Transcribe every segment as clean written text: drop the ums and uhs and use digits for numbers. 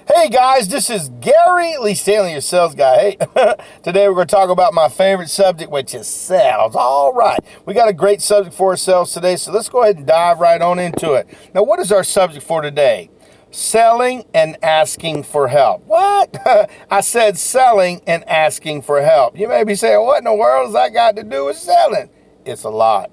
Hey guys, this is Gary Lee Stanley, your sales guy. Hey, today we're going to talk about my favorite subject, which is sales. All right, we got a great subject for ourselves today, so let's go ahead and dive right on into it. Now, what is our subject for today? Selling and asking for help. What? I said selling and asking for help. You may be saying, what in the world has that got to do with selling? It's a lot.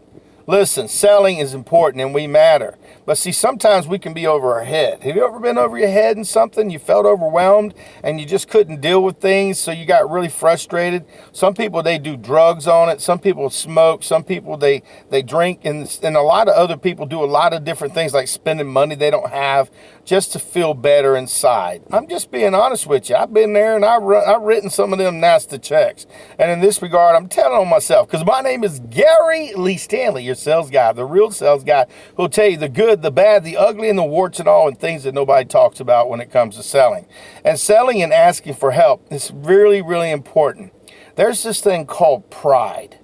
Listen, selling is important and we matter. But see, sometimes we can be over our head. Have you ever been over your head in something? You felt overwhelmed and you just couldn't deal with things, so you got really frustrated. Some people, they do drugs on it. Some people smoke. Some people, they drink. And a lot of other people do a lot of different things like spending money they don't have just to feel better inside. I'm just being honest with you. I've been there and I've written some of them nasty checks. And in this regard, I'm telling on myself because my name is Gary Lee Stanley, your sales guy, the real sales guy who'll tell you the good, the bad, the ugly, and the warts and all, and things that nobody talks about when it comes to selling. And selling and asking for help is really, really important. There's this thing called pride.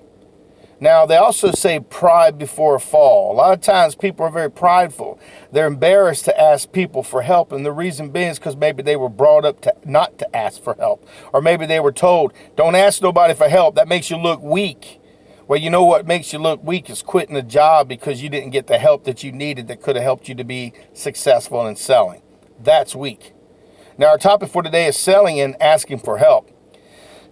Now, they also say pride before a fall. A lot of times people are very prideful. They're embarrassed to ask people for help, and the reason being is because maybe they were brought up to not to ask for help. Or maybe they were told, don't ask nobody for help. That makes you look weak. Well, you know what makes you look weak is quitting a job because you didn't get the help that you needed that could have helped you to be successful in selling. That's weak. Now, our topic for today is selling and asking for help.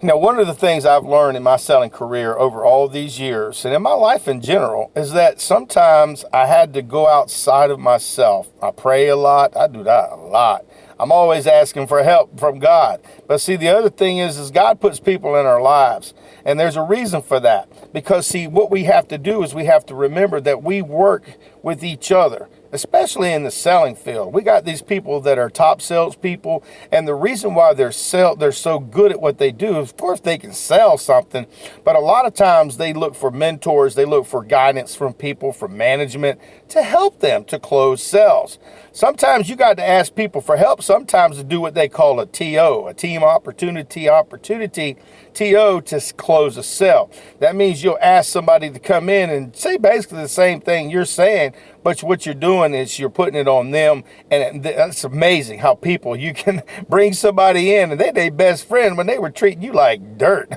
Now, one of the things I've learned in my selling career over all these years and in my life in general is that sometimes I had to go outside of myself. I pray a lot. I do that a lot. I'm always asking for help from God. But see, the other thing is God puts people in our lives. And there's a reason for that. Because see, what we have to do is we have to remember that we work with each other, especially in the selling field. We got these people that are top salespeople, and the reason why they're so good at what they do is, of course, they can sell something, but a lot of times they look for mentors, they look for guidance from people, from management, to help them to close sales. Sometimes you got to ask people for help, sometimes to do what they call a TO, a team opportunity, TO, to close a sale. That means you'll ask somebody to come in and say basically the same thing you're saying, but what you're doing is you're putting it on them. And that's amazing how you can bring somebody in and they're their best friend when they were treating you like dirt.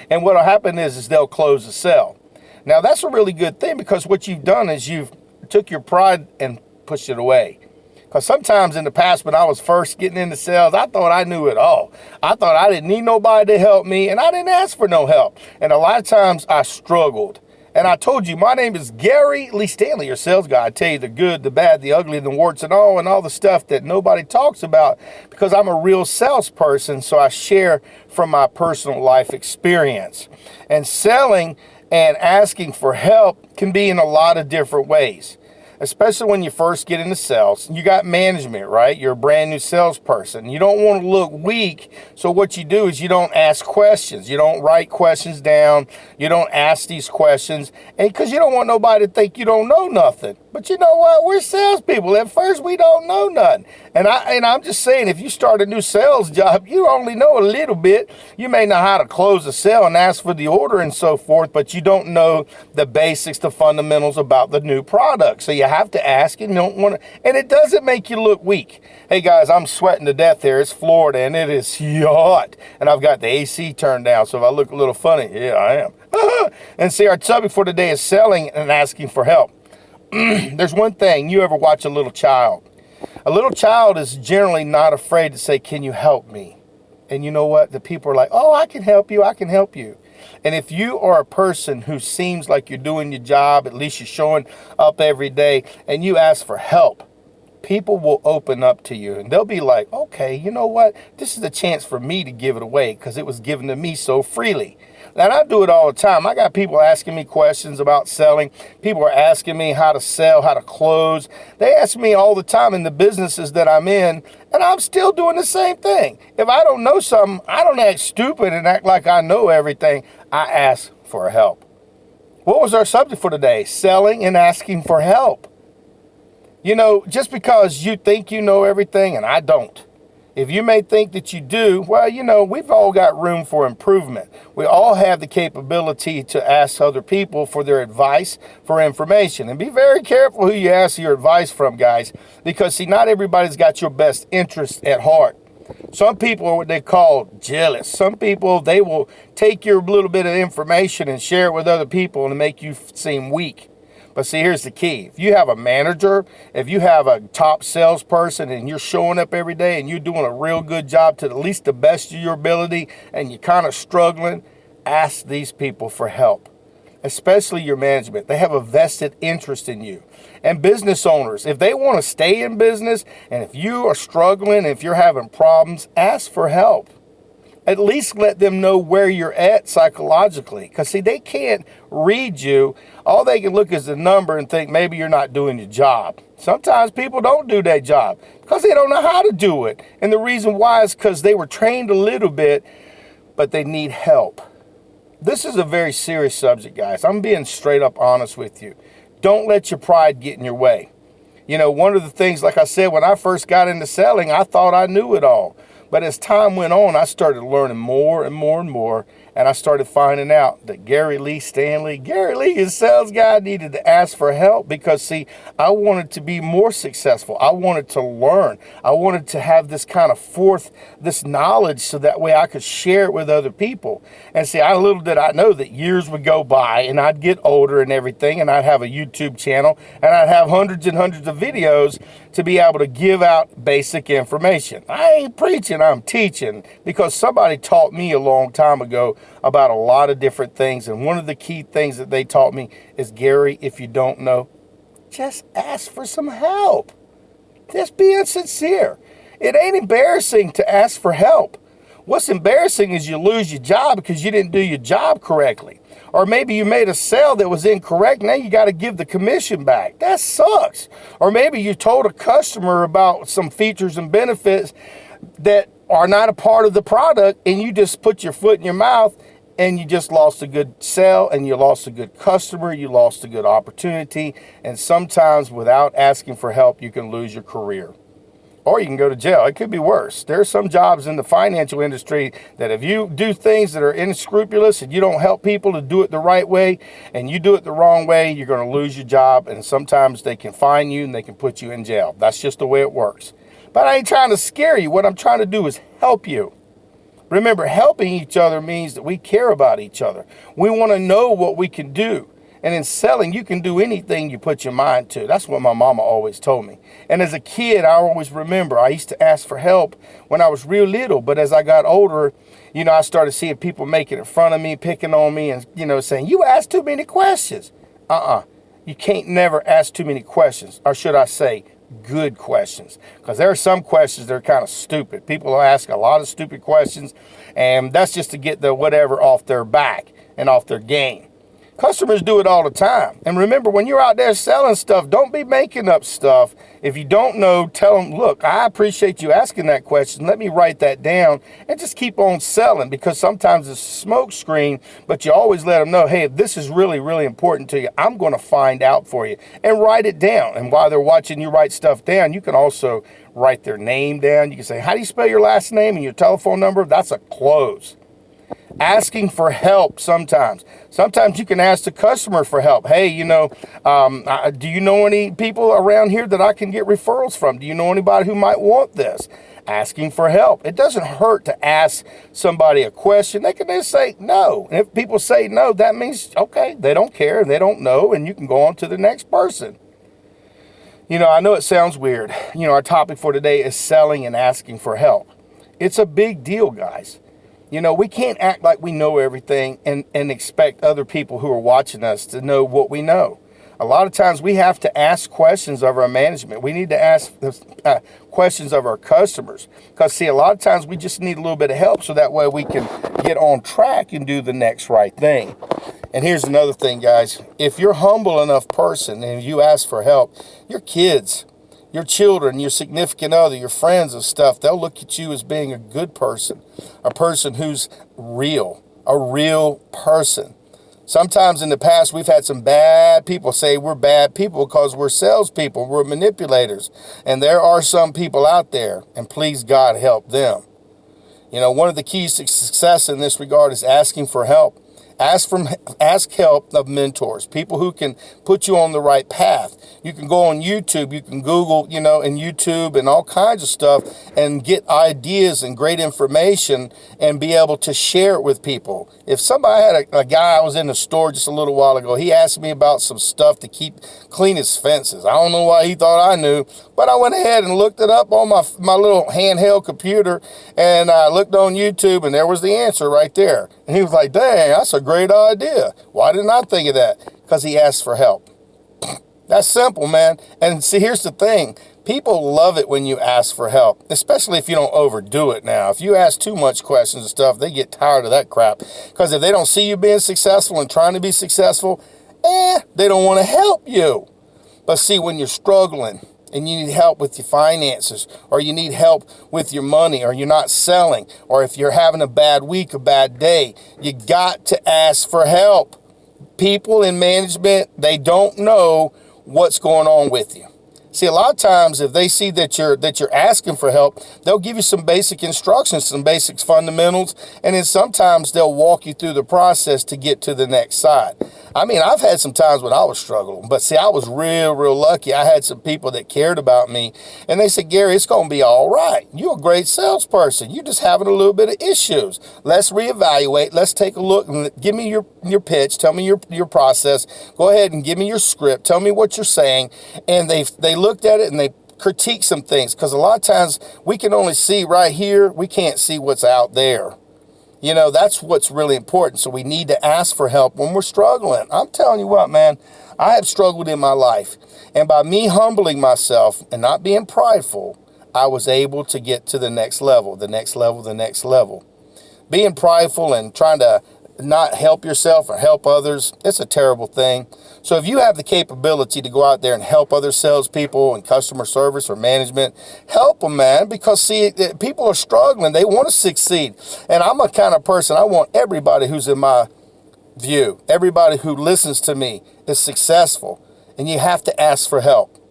And what'll happen is they'll close the sale. Now, that's a really good thing because what you've done is you've took your pride and pushed it away. Because sometimes in the past when I was first getting into sales, I thought I knew it all. I thought I didn't need nobody to help me, and I didn't ask for no help. And a lot of times I struggled. And I told you, my name is Gary Lee Stanley, your sales guy. I tell you the good, the bad, the ugly, the warts and all the stuff that nobody talks about because I'm a real salesperson, so I share from my personal life experience. And selling and asking for help can be in a lot of different ways. Especially when you first get into sales, you got management, right? You're a brand new salesperson. You don't want to look weak. So what you do is you don't ask questions. You don't write questions down. You don't ask these questions. And because you don't want nobody to think you don't know nothing. But you know what? We're salespeople. At first, we don't know nothing. And I'm just saying, if you start a new sales job, you only know a little bit. You may know how to close a sale and ask for the order and so forth, but you don't know the basics, the fundamentals about the new product. So you have to ask and you don't want to, and it doesn't make you look weak. Hey guys, I'm sweating to death here. It's Florida and it is hot. And I've got the AC turned down, so if I look a little funny, yeah, I am. And see, our subject for today is selling and asking for help. There's one thing, you ever watch a little child? A little child is generally not afraid to say, can you help me? And you know what? The people are like, oh, I can help you, I can help you. And if you are a person who seems like you're doing your job, at least you're showing up every day, and you ask for help, people will open up to you and they'll be like, okay, you know what? This is a chance for me to give it away because it was given to me so freely. And I do it all the time. I got people asking me questions about selling. People are asking me how to sell, how to close. They ask me all the time in the businesses that I'm in, and I'm still doing the same thing. If I don't know something, I don't act stupid and act like I know everything. I ask for help. What was our subject for today? Selling and asking for help. You know, just because you think you know everything and I don't. If you may think that you do, well, you know, we've all got room for improvement. We all have the capability to ask other people for their advice, for information. And be very careful who you ask your advice from, guys, because, see, not everybody's got your best interest at heart. Some people are what they call jealous. Some people, they will take your little bit of information and share it with other people and make you seem weak. But see, here's the key. If you have a manager, if you have a top salesperson and you're showing up every day and you're doing a real good job to at least the best of your ability and you're kind of struggling, ask these people for help, especially your management. They have a vested interest in you. And business owners, if they want to stay in business and if you are struggling, if you're having problems, ask for help. At least let them know where you're at psychologically. Because, see, they can't read you. All they can look is the number and think maybe you're not doing your job. Sometimes people don't do that job because they don't know how to do it. And the reason why is because they were trained a little bit, but they need help. This is a very serious subject, guys. I'm being straight up honest with you. Don't let your pride get in your way. You know, one of the things, like I said, when I first got into selling, I thought I knew it all. But as time went on, I started learning more and more and more. And I started finding out that Gary Lee, his sales guy, needed to ask for help because, see, I wanted to be more successful. I wanted to learn. I wanted to have this kind of this knowledge so that way I could share it with other people. And see, little did I know that years would go by and I'd get older and everything, and I'd have a YouTube channel and I'd have hundreds and hundreds of videos to be able to give out basic information. I ain't preaching, I'm teaching, because somebody taught me a long time ago about a lot of different things. And one of the key things that they taught me is, Gary, if you don't know, just ask for some help. Just being sincere. It ain't embarrassing to ask for help. What's embarrassing is you lose your job because you didn't do your job correctly. Or maybe you made a sale that was incorrect. Now you got to give the commission back. That sucks. Or maybe you told a customer about some features and benefits that are not a part of the product, and you just put your foot in your mouth and you just lost a good sale, and you lost a good customer, you lost a good opportunity. And sometimes without asking for help, you can lose your career. Or you can go to jail. It could be worse. There are some jobs in the financial industry that if you do things that are unscrupulous and you don't help people to do it the right way and you do it the wrong way, you're going to lose your job. And sometimes they can fine you and they can put you in jail. That's just the way it works. But I ain't trying to scare you. What I'm trying to do is help you. Remember, helping each other means that we care about each other. We want to know what we can do. And in selling, you can do anything you put your mind to. That's what my mama always told me. And as a kid, I always remember I used to ask for help when I was real little. But as I got older, you know, I started seeing people making it fun of me, picking on me, and, you know, saying, you ask too many questions. You can't never ask too many questions. Or should I say, good questions. Because there are some questions that are kind of stupid. People ask a lot of stupid questions, and that's just to get the whatever off their back and off their game. Customers do it all the time. And remember, when you're out there selling stuff, don't be making up stuff. If you don't know, tell them, look, I appreciate you asking that question. Let me write that down and just keep on selling, because sometimes it's a smoke screen, but you always let them know, hey, if this is really, really important to you, I'm going to find out for you, and write it down. And while they're watching you write stuff down, you can also write their name down. You can say, how do you spell your last name and your telephone number? That's a close. Asking for help sometimes. Sometimes you can ask the customer for help. Hey, you know, do you know any people around here that I can get referrals from? Do you know anybody who might want this? Asking for help. It doesn't hurt to ask somebody a question. They can just say no. And if people say no, that means, okay, they don't care, they don't know, and you can go on to the next person. You know, I know it sounds weird. You know, our topic for today is selling and asking for help. It's a big deal, guys. You know, we can't act like we know everything and expect other people who are watching us to know what we know. A lot of times we have to ask questions of our management. We need to ask questions of our customers. Because, see, a lot of times we just need a little bit of help so that way we can get on track and do the next right thing. And here's another thing, guys. If you're a humble enough person and you ask for help, your kids, your children, your significant other, your friends and stuff, they'll look at you as being a good person, a person who's real, a real person. Sometimes in the past, we've had some bad people say we're bad people because we're salespeople, we're manipulators. And there are some people out there, and please God help them. You know, one of the keys to success in this regard is asking for help. Ask help of mentors, people who can put you on the right path. You can go on YouTube, you can Google, and YouTube and all kinds of stuff and get ideas and great information and be able to share it with people. If somebody had a guy, I was in the store just a little while ago, he asked me about some stuff to keep clean his fences. I don't know why he thought I knew, but I went ahead and looked it up on my little handheld computer, and I looked on YouTube, and there was the answer right there. And he was like, dang, that's a great idea. Why didn't I think of that? Because he asked for help. That's simple, man. And see, here's the thing. People love it when you ask for help, especially if you don't overdo it now. If you ask too much questions and stuff, they get tired of that crap. Because if they don't see you being successful and trying to be successful, they don't want to help you. But see, when you're struggling and you need help with your finances, or you need help with your money, or you're not selling, or if you're having a bad week, a bad day, you got to ask for help. People in management, they don't know what's going on with you. See, a lot of times if they see that you're asking for help, they'll give you some basic instructions, some basic fundamentals, and then sometimes they'll walk you through the process to get to the next side. I mean, I've had some times when I was struggling, but see, I was real lucky. I had some people that cared about me, and they said, Gary, it's going to be all right. You're a great salesperson. You're just having a little bit of issues. Let's reevaluate. Let's take a look and give me your pitch. Tell me your process. Go ahead and give me your script. Tell me what you're saying. And they looked at it and they critiqued some things, because a lot of times we can only see right here. We can't see what's out there. That's what's really important. So we need to ask for help when we're struggling. I'm telling you what, man, I have struggled in my life. And by me humbling myself and not being prideful, I was able to get to the next level, the next level, the next level. Being prideful and trying to not help yourself or help others, it's a terrible thing. So if you have the capability to go out there and help other salespeople and customer service or management, help them, man, because see, people are struggling. They want to succeed. And I'm a kind of person, I want everybody who's in my view, everybody who listens to me is successful. And you have to ask for help.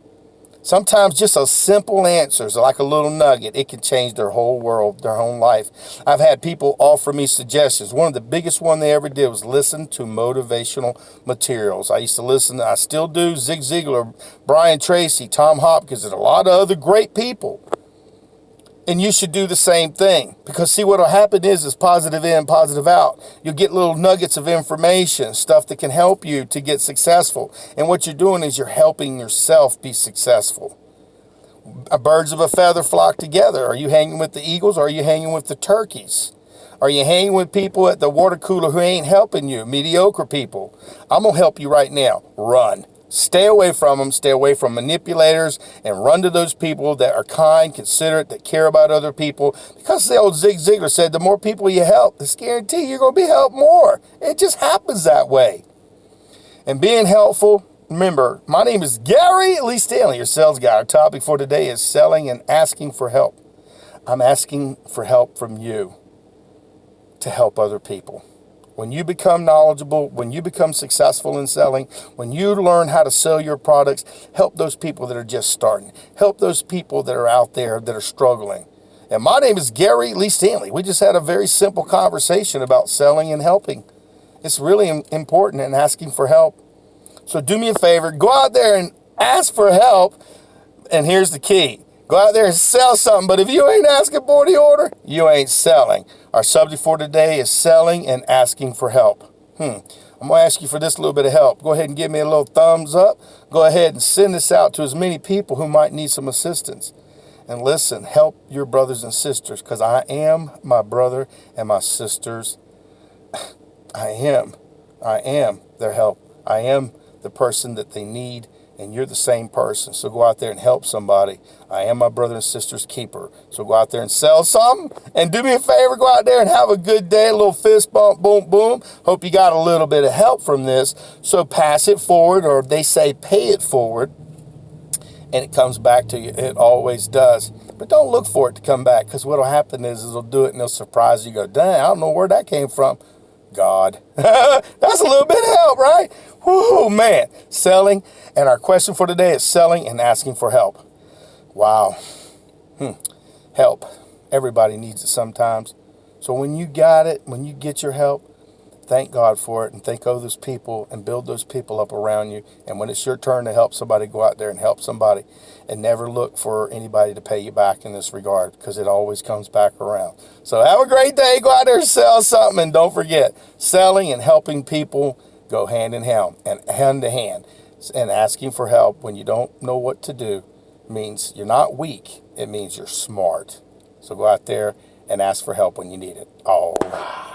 Sometimes just a simple answer, like a little nugget, it can change their whole world, their whole life. I've had people offer me suggestions. One of the biggest one they ever did was listen to motivational materials. I used to listen, I still do, Zig Ziglar, Brian Tracy, Tom Hopkins, and a lot of other great people. And you should do the same thing, because see, what will happen is positive in, positive out. You'll get little nuggets of information, stuff that can help you to get successful. And what you're doing is you're helping yourself be successful. Birds of a feather flock together. Are you hanging with the eagles, or are you hanging with the turkeys? Are you hanging with people at the water cooler who ain't helping you? Mediocre people. I'm going to help you right now. Run. Stay away from them. Stay away from manipulators, and run to those people that are kind, considerate, that care about other people. Because the old Zig Ziglar said, the more people you help, it's guaranteed you're going to be helped more. It just happens that way. And being helpful, remember, my name is Gary Lee Stanley, your sales guy. Our topic for today is selling and asking for help. I'm asking for help from you to help other people. When you become knowledgeable, when you become successful in selling, when you learn how to sell your products, help those people that are just starting. Help those people that are out there that are struggling. And my name is Gary Lee Stanley. We just had a very simple conversation about selling and helping. It's really important in asking for help. So do me a favor, go out there and ask for help. And here's the key. Go out there and sell something, but if you ain't asking for the order, you ain't selling. Our subject for today is selling and asking for help. I'm going to ask you for this little bit of help. Go ahead and give me a little thumbs up. Go ahead and send this out to as many people who might need some assistance. And listen, help your brothers and sisters, because I am my brother and my sisters. I am their help. I am the person that they need. And you're the same person. So go out there and help somebody. I am my brother and sister's keeper. So go out there and sell something. And do me a favor, go out there and have a good day. A little fist bump, boom, boom. Hope you got a little bit of help from this. So pass it forward, or they say pay it forward. And it comes back to you. It always does. But don't look for it to come back, because what will happen is it'll do it and it'll surprise you. You go, dang, I don't know where that came from. God. That's a little bit of help, right? Whoo, man. Selling. And our question for today is selling and asking for help. Wow. Help. Everybody needs it sometimes. So when you got it, when you get your help, thank God for it and thank all those people and build those people up around you. And when it's your turn to help somebody, go out there and help somebody, and never look for anybody to pay you back in this regard, because it always comes back around. So have a great day. Go out there and sell something. And don't forget, selling and helping people go hand in hand and hand to hand. And asking for help when you don't know what to do means you're not weak. It means you're smart. So go out there and ask for help when you need it. All right.